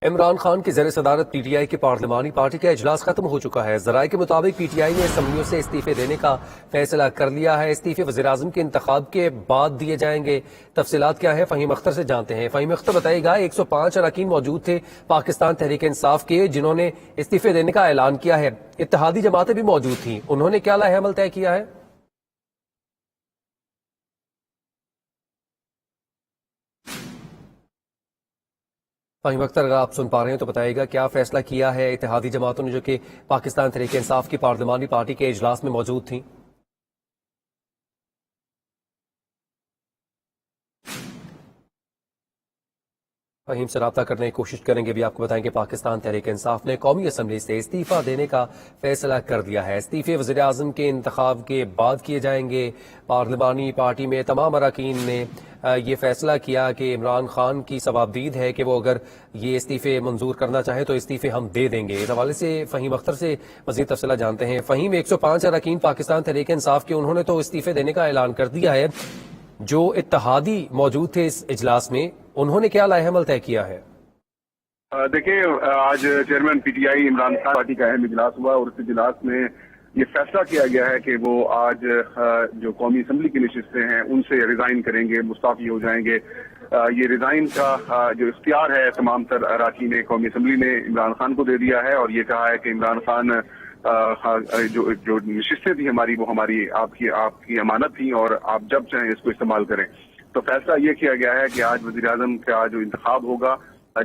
عمران خان کی زیر صدارت پی ٹی آئی کی پارلیمانی پارٹی کا اجلاس ختم ہو چکا ہے۔ ذرائع کے مطابق پی ٹی آئی نے اسمبلیوں سے استعفے دینے کا فیصلہ کر لیا ہے۔ استعفے وزیراعظم کے انتخاب کے بعد دیے جائیں گے۔ تفصیلات کیا ہے فہیم اختر سے جانتے ہیں۔ فہیم اختر بتائے گا 105 اراکین موجود تھے پاکستان تحریک انصاف کے، جنہوں نے استعفے دینے کا اعلان کیا ہے۔ اتحادی جماعتیں بھی موجود تھیں، انہوں نے کیا لائحہ عمل طے کیا ہے؟ فہیم اختر، اگر آپ سن پا رہے ہیں تو بتائیے گا کیا فیصلہ کیا ہے اتحادی جماعتوں نے جو کہ پاکستان تحریک انصاف کی پارلیمانی پارٹی کے اجلاس میں موجود تھیں؟ فہیم سے رابطہ کرنے کی کوشش کریں گے۔ بھی آپ کو بتائیں کہ پاکستان تحریک انصاف نے قومی اسمبلی سے استعفیٰ دینے کا فیصلہ کر دیا ہے۔ استعفے وزیر اعظم کے انتخاب کے بعد کیے جائیں گے۔ پارلیمانی پارٹی میں تمام اراکین نے یہ فیصلہ کیا کہ عمران خان کی ثوابدید ہے کہ وہ اگر یہ استعفے منظور کرنا چاہیں تو استعفے ہم دے دیں گے۔ اس حوالے سے فہیم اختر سے مزید تفصیلات جانتے ہیں۔ فہیم، 105 اراکین پاکستان تحریک انصاف کے، انہوں نے تو استعفے دینے کا اعلان کر دیا ہے۔ جو اتحادی موجود تھے اس اجلاس میں، انہوں نے کیا لائحہ عمل طے کیا ہے؟ دیکھیں، آج chairman P T I Imran Khan party کا اہم اجلاس ہوا اور اس اجلاس میں یہ فیصلہ کیا گیا ہے کہ وہ آج جو قومی اسمبلی کی نشستیں ہیں ان سے ریزائن کریں گے، مستعفی ہو جائیں گے۔ یہ ریزائن کا جو اختیار ہے تمام تر اراکین قومی اسمبلی نے عمران خان کو دے دیا ہے اور یہ کہا ہے کہ عمران خان جو نشستیں تھیں ہماری، وہ ہماری آپ کی امانت تھیں اور آپ جب چاہیں اس کو استعمال کریں۔ تو فیصلہ یہ کیا گیا ہے کہ آج وزیر اعظم کا جو انتخاب ہوگا،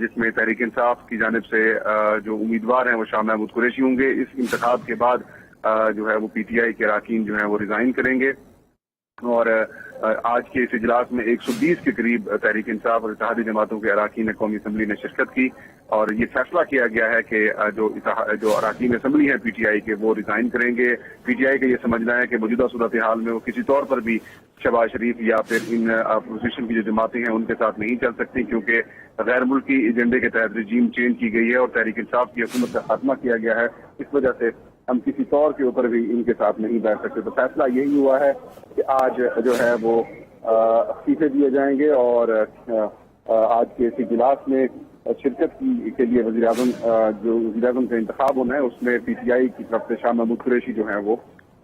جس میں تحریک انصاف کی جانب سے جو امیدوار ہیں وہ شاہ محمود قریشی ہوں گے، اس انتخاب کے بعد جو ہے وہ پی ٹی آئی کے اراکین جو ہیں وہ ریزائن کریں گے۔ اور آج کے اس اجلاس میں 120 کے قریب تحریک انصاف اور اتحادی جماعتوں کے اراکین قومی اسمبلی نے شرکت کی اور یہ فیصلہ کیا گیا ہے کہ جو اراکین اسمبلی ہیں پی ٹی آئی کے، وہ ریزائن کریں گے۔ پی ٹی آئی کا یہ سمجھنا ہے کہ موجودہ صورتحال میں وہ کسی طور پر بھی شہباز شریف یا پھر ان اپوزیشن کی جو جماعتیں ہیں ان کے ساتھ نہیں چل سکتی، کیونکہ غیر ملکی ایجنڈے کے تحت رجیم چینج کی گئی ہے اور تحریک انصاف کی حکومت کا خاتمہ کیا گیا ہے۔ اس وجہ سے ہم کسی طور کے اوپر بھی ان کے ساتھ نہیں بیٹھ سکتے۔ تو فیصلہ یہی ہوا ہے کہ آج جو ہے وہ استعفے دیے جائیں گے اور آج کے اس اجلاس میں شرکت کے لیے وزیر اعظم کا انتخاب ہونا ہے، اس میں پی ٹی آئی کی طرف سے شاہ محمود قریشی جو ہیں وہ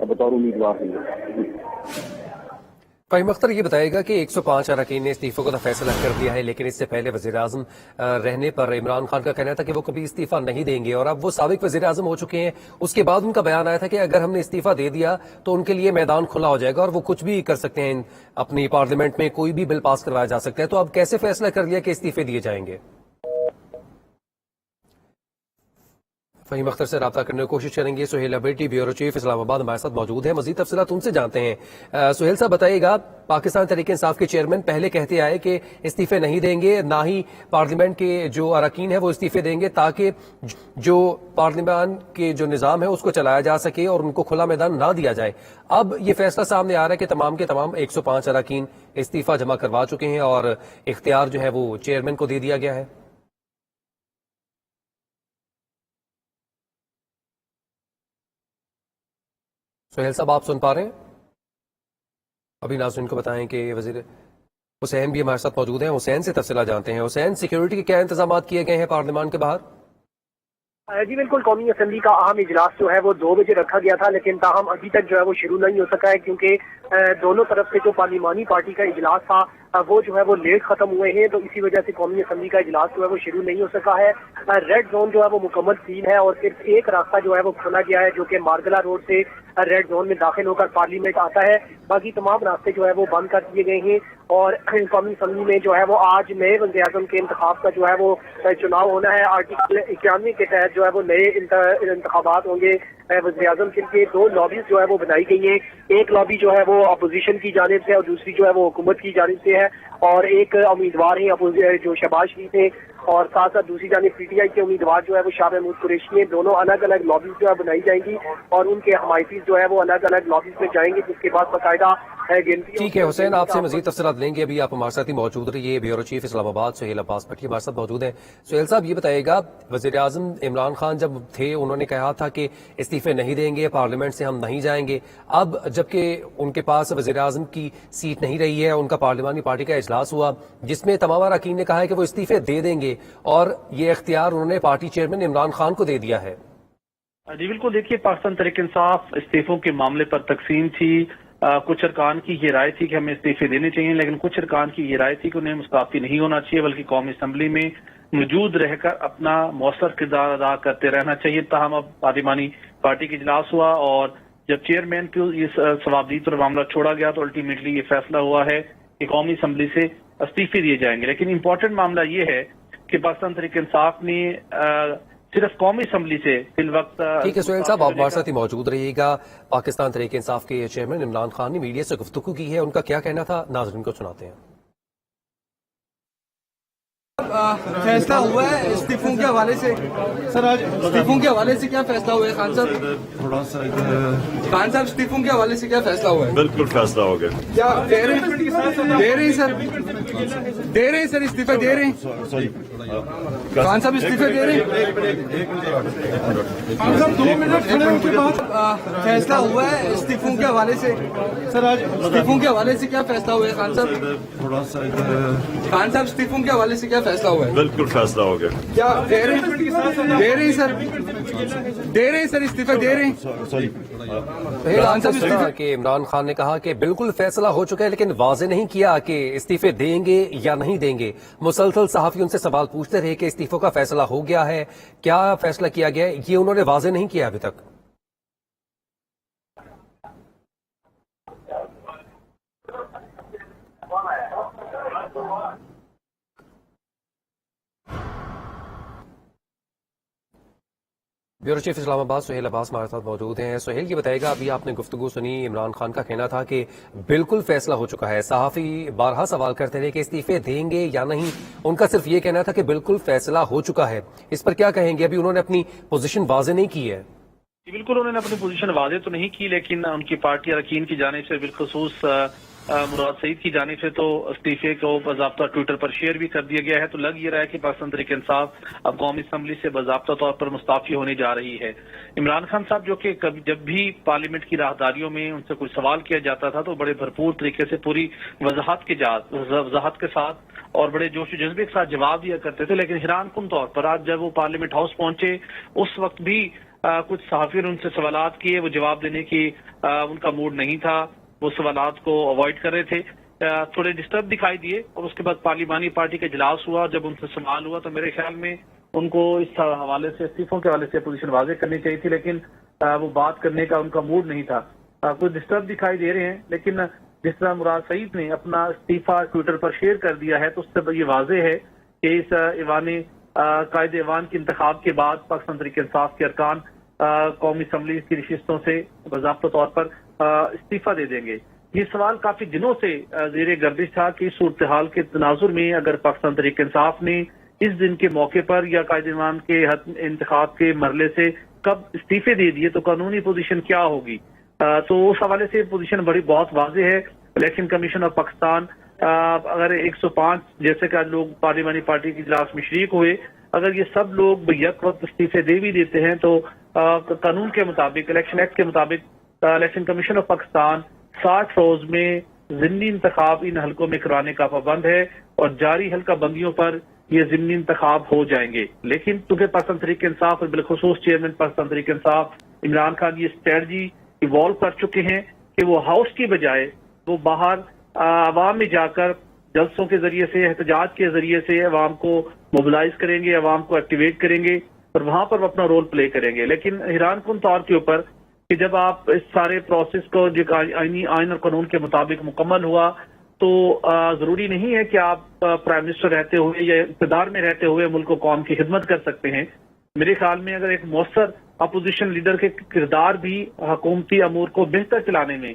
بطور امیدوار ہوں گے۔ فہیم اختر، یہ بتائے گا کہ 105 اراکین نے استعفے کا فیصلہ کر دیا ہے، لیکن اس سے پہلے وزیر اعظم رہنے پر عمران خان کا کہنا تھا کہ وہ کبھی استعفیٰ نہیں دیں گے اور اب وہ سابق وزیر اعظم ہو چکے ہیں۔ اس کے بعد ان کا بیان آیا تھا کہ اگر ہم نے استعفیٰ دے دیا تو ان کے لیے میدان کھلا ہو جائے گا اور وہ کچھ بھی کر سکتے ہیں، اپنی پارلیمنٹ میں کوئی بھی بل پاس کروایا جا سکتا ہے۔ تو اب کیسے فیصلہ کر لیا کہ استعفے دیے جائیں گے؟ فہیم اختر سے رابطہ کرنے کی کوشش کریں گے۔ سہیل ابیٹی، بیورو چیف اسلام آباد، ہمارے ساتھ موجود ہیں۔ مزید تفصیلات ان سے جانتے ہیں۔ سہیل صاحب بتائیے گا، پاکستان تحریک انصاف کے چیئرمین پہلے کہتے آئے کہ استعفے نہیں دیں گے، نہ ہی پارلیمنٹ کے جو اراکین ہیں وہ استعفے دیں گے، تاکہ جو پارلیمان کے جو نظام ہے اس کو چلایا جا سکے اور ان کو کھلا میدان نہ دیا جائے۔ اب یہ فیصلہ سامنے آ رہا ہے کہ تمام کے تمام 105 اراکین استعفیٰ جمع کروا چکے ہیں اور اختیار جو ہے وہ چیئرمین کو دے دیا گیا ہے۔ سہیل صاحب، آپ سن پا رہے ہیں؟ ابھی ناظرین کو بتائیں کہ وزیر حسین بھی ہمارے ساتھ موجود ہیں۔ حسین سے تفصیلات جانتے ہیں۔ حسین، سیکیورٹی کے کیا انتظامات کیے گئے ہیں پارلیمان کے باہر؟ جی بالکل، قومی اسمبلی کا اہم اجلاس جو ہے وہ 2 بجے رکھا گیا تھا، لیکن تاہم ابھی تک جو ہے وہ شروع نہیں ہو سکا ہے، کیونکہ دونوں طرف سے جو پارلیمانی پارٹی کا اجلاس تھا وہ جو ہے وہ لیٹ ختم ہوئے ہیں، تو اسی وجہ سے قومی اسمبلی کا اجلاس جو ہے وہ شروع نہیں ہو سکا ہے۔ ریڈ زون جو ہے وہ مکمل سیل ہے اور صرف ایک راستہ جو ہے وہ کھولا گیا ہے، جو کہ مارگلا روڈ سے ریڈ زون میں داخل ہو کر پارلیمنٹ آتا ہے۔ باقی تمام راستے جو ہے وہ بند کر دیے گئے ہیں اور قومی اسمبلی میں جو ہے وہ آج نئے وزیر اعظم کے انتخاب کا جو ہے وہ چناؤ ہونا ہے۔ آرٹیکل 91 کے تحت جو ہے وہ نئے انتخابات ہوں گے وزیر اعظم کے لیے۔ 2 لابیز جو ہے وہ بنائی گئی ہیں، ایک لابی جو ہے وہ اپوزیشن کی جانب سے اور دوسری جو ہے وہ حکومت کی جانب سے ہے، اور ایک امیدوار ہیں جو شہباز شریف ہیں اور ساتھ ساتھ دوسری جانب پی ٹی آئی کے امیدوار جو ہے وہ شاہ محمود قریشی ہیں۔ دونوں الگ الگ لابیز جو ہے بنائی جائیں گی اور ان کے حمایتی جو ہے وہ الگ الگ لابیز میں جائیں گے، جس کے بعد باقاعدہ है गिनती। ठीक है हुसैन, आपसे मजीद तफसीलात लेंगे। अभी आप हमारे साथ ही मौजूद रहिए। ब्यूरो चीफ इस्लामाबाद सुहेल अब्बास भट्टी हमारे साथ मौजूद हैं। सुहेल साहब, ये बताइएगा, वज़ीर आज़म इमरान खान जब थे उन्होंने कहा था कि इस्तीफे नहीं देंगे, पार्लियामेंट से हम नहीं जाएंगे। अब जबकि उनके पास वज़ीर आज़म की सीट नहीं रही है, उनका पार्लिमानी पार्टी का इजलास हुआ जिसमें तमाम अरकान ने कहा है कि वो इस्तीफे दे देंगे और ये इख्तियार उन्होंने पार्टी चेयरमैन इमरान खान को दे दिया है। जी बिल्कुल, देखिए पाकिस्तान तहरीक इंसाफ इस्तीफों के मामले पर तकसीम थी। कुछ अरकान की ये राय थी कि हमें इस्तीफे देने चाहिए, लेकिन कुछ अरकान की ये राय थी कि उन्हें मुस्ताफी नहीं होना चाहिए बल्कि कौमी असम्बली में मौजूद रहकर अपना मौसर किरदार अदा करते रहना चाहिए। ताहम अब पार्लिमानी पार्टी का इजलास हुआ और जब चेयरमैन को ये सवाबदीद पर मामला छोड़ा गया तो अल्टीमेटली ये फैसला हुआ है कि कौमी असम्बली से इस्तीफे दिए जाएंगे। लेकिन इंपॉर्टेंट मामला ये है कि पाकिस्तान तहरीक इंसाफ ने सिर्फ कौमी असम्बली से फिल वक्त। ठीक है सुहेल साहब, आप हमारे साथ ही मौजूद रहिएगा। पाकिस्तान तहरीक इंसाफ के चेयरमैन इमरान खान ने मीडिया से गुफ्तगू की है, उनका क्या कहना था, नाज़रीन को सुनाते हैं। फैसला हुआ है इस्तीफों के हवाले से। सर आज इस्तीफों के हवाले से क्या फैसला हुआ है खान साहब? थोड़ा सा खान साहब इस्तीफों के हवाले से क्या फैसला हुआ है? बिल्कुल फैसला हो गया। क्या दे रहे हैं सर इस्तीफे दे रहे हैं? सॉरी खान साहब इस्तीफे दे रहे हैं? खान साहब 2 मिनट खड़े होने के बाद फैसला हुआ है इस्तीफों के हवाले से। सर आज इस्तीफों के हवाले से क्या फैसला हुआ है खान साहब? थोड़ा सा खान साहब इस्तीफों के हवाले से क्या फैसला हुआ है? बिल्कुल फैसला हो गया। क्या दे रहे हैं सर इस्तीफे दे रहे हैं? सॉरी खान साहब सुना कि इमरान खान ने कहा कि बिल्कुल फैसला हो चुका है, लेकिन वाज़ेह नहीं किया कि इस्तीफे देंगे या नहीं देंगे। मुसलसल सहाफ़ी उनसे सवाल पूछते रहे कि इस्तीफों का फैसला हो गया है, क्या फैसला किया गया है, ये उन्होंने वाज़ेह नहीं किया अभी तक। ब्यूरो चीफ इस्लामाबाद सुहेल अब्बास हमारे साथ मौजूद हैं। सुहेल, ये बताएगा, अभी आपने गुफ्तगू सुनी, इमरान खान का कहना था कि बिल्कुल फैसला हो चुका है। सहाफ़ी बारहा सवाल करते रहे कि इस्तीफे देंगे या नहीं, उनका सिर्फ ये कहना था कि बिल्कुल फैसला हो चुका है। इस पर क्या कहेंगे? अभी उन्होंने अपनी पोजीशन वाज़ेह नहीं की है। बिल्कुल उन्होंने अपनी पोजीशन वाज़ेह तो नहीं की, लेकिन उनकी पार्टी अरकान की जानिब से बिलखुसूस मुराद सईद की जानिब से तो इस्तीफे को बाज़ाब्ता ट्विटर पर शेयर भी कर दिया गया है। तो लग ये रहा है कि पाकिस्तान तहरीक इंसाफ अब कौमी असम्बली से बाज़ाब्ता तौर पर मुस्ताफी होने जा रही है। इमरान खान साहब जो कि जब भी पार्लियामेंट की राहदारियों में उनसे कोई सवाल किया जाता था तो बड़े भरपूर तरीके से पूरी वजाहत के साथ और बड़े जोश जज्बे के साथ जवाब दिया करते थे। लेकिन हैरान कुन तौर पर आज जब वो पार्लियामेंट हाउस पहुंचे उस वक्त भी कुछ सहाफ़ियों ने उनसे सवालात किए, वो जवाब देने की उनका मूड नहीं था, वो सवालात को अवॉइड कर रहे थे, थोड़े डिस्टर्ब दिखाई दिए। और उसके बाद पार्लिमानी पार्टी का इजलास हुआ, जब उनसे सवाल हुआ तो मेरे ख्याल में उनको इस हवाले से इस्तीफों के हवाले से पोजीशन वाज़ेह करनी चाहिए थी, लेकिन वो बात करने का उनका मूड नहीं था। कुछ डिस्टर्ब दिखाई दे रहे हैं, लेकिन जिस तरह मुराद सईद ने अपना इस्तीफा ट्विटर पर शेयर कर दिया है तो उससे ये वाज़ेह है कि इस कायद ईवान के इंतखाब के बाद पाकिस्तान तहरीक इंसाफ के अरकान कौमी असम्बली की नशिस्तों से बाज़ाब्ता तौर पर इस्तीफा दे देंगे। ये सवाल काफी दिनों से ज़ेरे गर्दिश था कि सूरत हाल के तनाजुर में अगर पाकिस्तान तहरीक इंसाफ ने इस दिन के मौके पर या कायद ईवान के इंतखाब के मरले से कब इस्तीफे दे दिए तो कानूनी पोजीशन क्या होगी। तो उस हवाले से पोजीशन बड़ी बहुत वाज़ेह है। इलेक्शन कमीशन ऑफ पाकिस्तान अगर 105 जैसे का लोग पार्लिमानी पार्टी की इजलास में शरीक हुए, अगर ये सब लोग यक वक्त इस्तीफे दे भी देते हैं तो कानून के मुताबिक, इलेक्शन एक्ट के मुताबिक इलेक्शन कमीशन ऑफ पाकिस्तान 60 रोज में ज़िमनी इंतखाब इन हलकों में कराने का पाबंद है और जारी हल्का बंदियों पर ये ज़िमनी इंतखाब हो जाएंगे। लेकिन चूंकि पाकिस्तान तहरीक इंसाफ और बिलखुसूस चेयरमैन पाकिस्तान तहरीक इंसाफ इमरान खान ये स्ट्रेटजी इवॉल्व कर चुके हैं कि वो हाउस की बजाय वो बाहर आवाम में जाकर जलसों के जरिए से, एहतजाज के जरिए से अवाम को मोबिलाइज करेंगे, अवाम को एक्टिवेट करेंगे और वहां पर वो अपना रोल प्ले करेंगे। लेकिन हैरान कुन तौर के ऊपर कि जब आप इस सारे प्रोसेस को जो आइन और कानून के मुताबिक मुकम्मल हुआ तो जरूरी नहीं है कि आप प्राइम मिनिस्टर रहते हुए या इक़्तिदार में रहते हुए मुल्क को कौम की खिदमत कर सकते हैं। मेरे ख्याल में अगर एक मौसर अपोजिशन लीडर के किरदार भी हुकूमती अमूर को बेहतर चलाने में,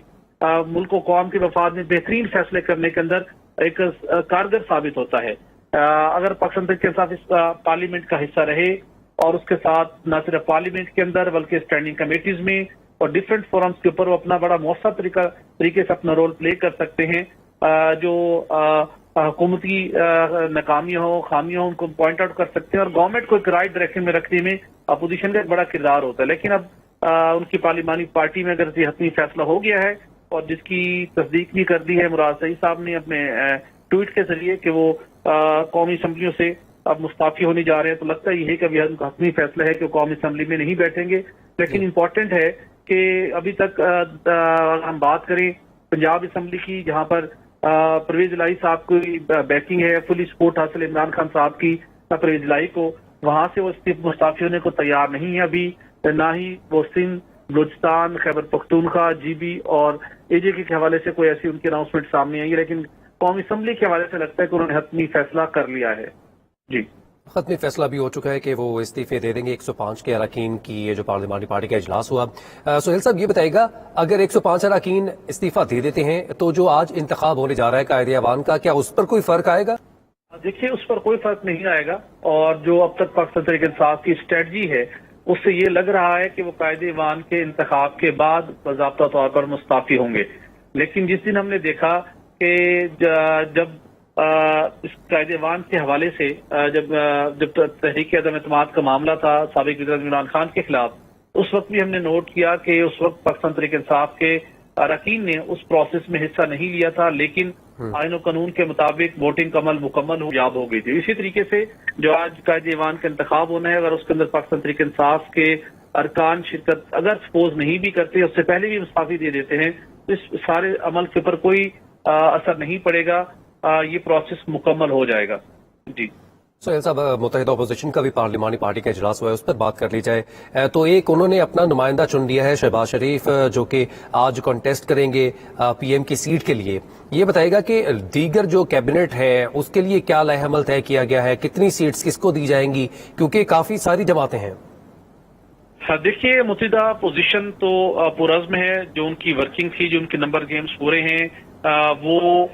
मुल्क को कौम के मफाद में बेहतरीन फैसले करने के अंदर एक कारगर साबित होता है। अगर पाकिस्तान तहरीक इंसाफ इस पार्लियामेंट का हिस्सा रहे और उसके साथ न सिर्फ पार्लियामेंट के अंदर बल्कि स्टैंडिंग कमेटीज में और डिफरेंट फोरम्स के ऊपर वो अपना बड़ा मौसर तरीके से अपना रोल प्ले कर सकते हैं। जो हुकूमती नाकामियां हो, खामियां हो, उनको पॉइंट आउट कर सकते हैं और गवर्नमेंट को एक राइट डायरेक्शन में रखने में अपोजिशन का एक बड़ा किरदार होता है। लेकिन अब उनकी पार्लिमानी पार्टी में अगर ये हतमी फैसला हो गया है और जिसकी तस्दीक भी कर दी है मुराद सईद साहब ने अपने ट्वीट के जरिए कि वो कौमी असम्बलियों से अब मुस्ताफी होने जा रहे हैं, तो लगता है यही कभी हतमी फैसला है कि वो कौमी असम्बली में नहीं बैठेंगे। लेकिन इम्पोर्टेंट है कि अभी तक अगर हम बात करें पंजाब असम्बली की, जहां पर परवेज इलाही साहब की बैकिंग है, फुली सपोर्ट हासिल इमरान खान साहब की परवेज इलाही को, वहां से वो मुस्ताफी होने को तैयार नहीं है अभी, ना ही वो सिंध, बलूचिस्तान, खैबर पख्तूनख्वा, जीबी और एजेके के हवाले से कोई ऐसी उनकी अनाउंसमेंट सामने आई है। लेकिन कौमी असम्बली के हवाले से लगता है कि उन्होंने हतमी फैसला कर लिया है। जी, खत्मी फैसला भी हो चुका है कि वो इस्तीफे दे देंगे 105 के अरकान की। ये जो पार्लिमानी पार्टी का इजलास हुआ, सुहेल साहब ये बताएगा, अगर 105 अरकान इस्तीफा दे देते हैं तो जो आज इंतखाब होने जा रहा है कायदे अवान का, क्या उस पर कोई फर्क आएगा? देखिए, उस पर कोई फर्क नहीं आएगा और जो अब तक पाकिस्तान तहरीक इंसाफ की स्ट्रेटजी है उससे ये लग रहा है कि वो कायदे अवान के इंतखाब के बाद बाज़ाब्ता तौर पर मुस्ताफी होंगे। लेकिन जिस दिन हमने देखा कि जब इस कायदे अवान के हवाले से जब तहरीक अदम एतमाद का मामला था साबिक वज़ीर इमरान खान के खिलाफ, उस वक्त भी हमने नोट किया कि उस वक्त पाकिस्तान तहरीक इंसाफ के अरकान ने उस प्रोसेस में हिस्सा नहीं लिया था, लेकिन आईन और कानून के मुताबिक वोटिंग का अमल मुकम्मल याद हो गई थी। इसी तरीके से जो आज कायदे अवान का इंतखाब होना है, अगर उसके अंदर पाकिस्तान तहरीक इंसाफ के अरकान शिरकत अगर सपोज नहीं भी करते, उससे पहले भी मुस्ताफी दे देते हैं, तो इस सारे अमल के ऊपर कोई असर नहीं पड़ेगा, ये प्रोसेस मुकम्मल हो जाएगा। जी सुहेल साहब, मुत्तहिदा अपोजिशन का भी पार्लिमानी पार्टी का इजलास हुआ है, उस पर बात कर ली जाए। तो एक उन्होंने अपना नुमाइंदा चुन लिया है शहबाज शरीफ, जो कि आज कॉन्टेस्ट करेंगे पीएम की सीट के लिए। ये बताएगा कि दीगर जो कैबिनेट है उसके लिए क्या लाहेअमल तय किया गया है, कितनी सीट्स किसको दी जाएंगी, क्योंकि काफी सारी जमातें हैं। देखिए, मुत्तहिदा अपोजिशन तो पुरज़्म है, जो उनकी वर्किंग थी, जो उनके नंबर गेम्स पूरे हैं, वो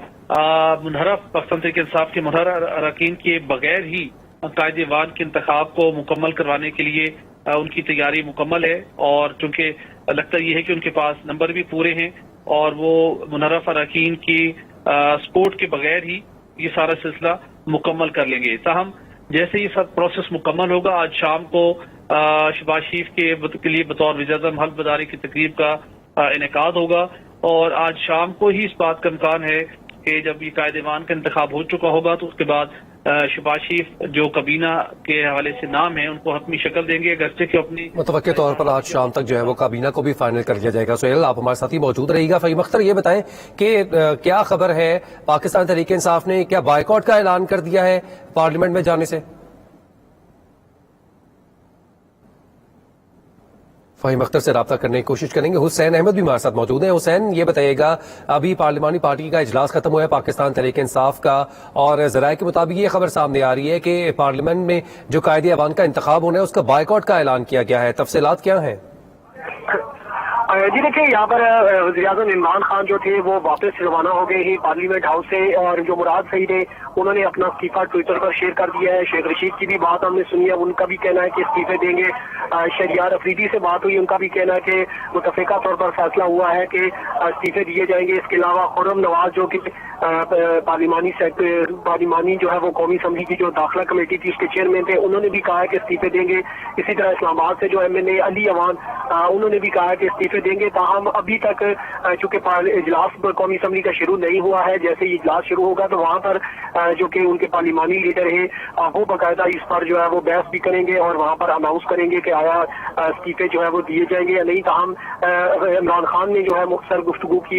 मुनहरफ पाकिस्तान तहरीक इंसाफ के मुनहरफ अरकान के बगैर ही कायदे अवान के इंतखाब को मुकम्मल करवाने के लिए उनकी तैयारी मुकम्मल है। और चूंकि लगता ये है कि उनके पास नंबर भी पूरे हैं और वो मुनहरफ अरकान की सपोर्ट के बगैर ही ये सारा सिलसिला मुकम्मल कर लेंगे। ताहम जैसे ये सब प्रोसेस मुकम्मल होगा, आज शाम को शहबाज शरीफ के लिए बतौर वज़ीर-ए-आज़म हल्फ बर्दारी की तकरीब का इनेकाद होगा और आज शाम को ही इस बात का इम्कान है कि जब ये कायदे अवान का इंतखाब हो चुका होगा तो उसके बाद शहबाज शरीफ जो कबीना के हवाले से नाम है उनको हतमी शक्ल देंगे, अगरचे कि अपनी मुतवक्किल तौर पर आज शाम तक जो है वो काबीना को भी फाइनल कर दिया जाएगा। सुहेल, आप हमारे साथ ही मौजूद रहिएगा। फ़हीम अख्तर, ये बताएं कि क्या खबर है, पाकिस्तान तहरीक इंसाफ ने क्या बायकॉट का ऐलान कर दिया है पार्लियामेंट में जाने से? फ़हीम अख्तर से रब्ता करने की कोशिश करेंगे। हुसैन अहमद भी हमारे साथ मौजूद हैं। हुसैन, ये बताइएगा, अभी पार्लिमानी पार्टी का इजलास खत्म हुआ है पाकिस्तान तहरीक इंसाफ का, और ज़राए के मुताबिक ये खबर सामने आ रही है कि पार्लियामेंट में जो कायदे अवान का इंतखाब होना है उसका बायकॉट का ऐलान किया गया है। तफसीलात क्या हैं? जी देखिए, यहाँ पर वज़ीर-ए-आज़म इमरान खान जो थे वो वापस रवाना हो गए ही पार्लियामेंट हाउस से, और जो मुराद सईद है उन्होंने अपना इस्तीफा ट्विटर पर शेयर कर दिया है। शेख रशीद की भी बात हमने सुनी है, उनका भी कहना है कि इस्तीफे देंगे। शहरियार अफरीदी से बात हुई, उनका भी कहना है कि मुतफ़िका तौर पर फैसला हुआ है कि इस्तीफे दिए जाएंगे। इसके अलावा खुर्रम नवाज जो कि पार्लिमानी जो है वो कौमी असम्बली की जो दाखिला कमेटी थी उसके चेयरमैन थे, उन्होंने भी कहा है कि इस्तीफे देंगे। इसी तरह इस्लामाबाद से जो MNA अली अवान, उन्होंने भी कहा है कि इस्तीफे देंगे। ताहम अभी तक चूंकि इजलास कौमी असम्बली का शुरू नहीं हुआ है, जैसे ही इजलास शुरू होगा तो वहां पर जो कि उनके पार्लिमानी लीडर है वो बाकायदा इस पर जो है वो बहस भी करेंगे और वहां पर अनाउंस करेंगे कि आया इस्तीफे जो है वो दिए जाएंगे या नहीं। ताहम इमरान खान ने जो है मुख्तसर गुफ्तगू की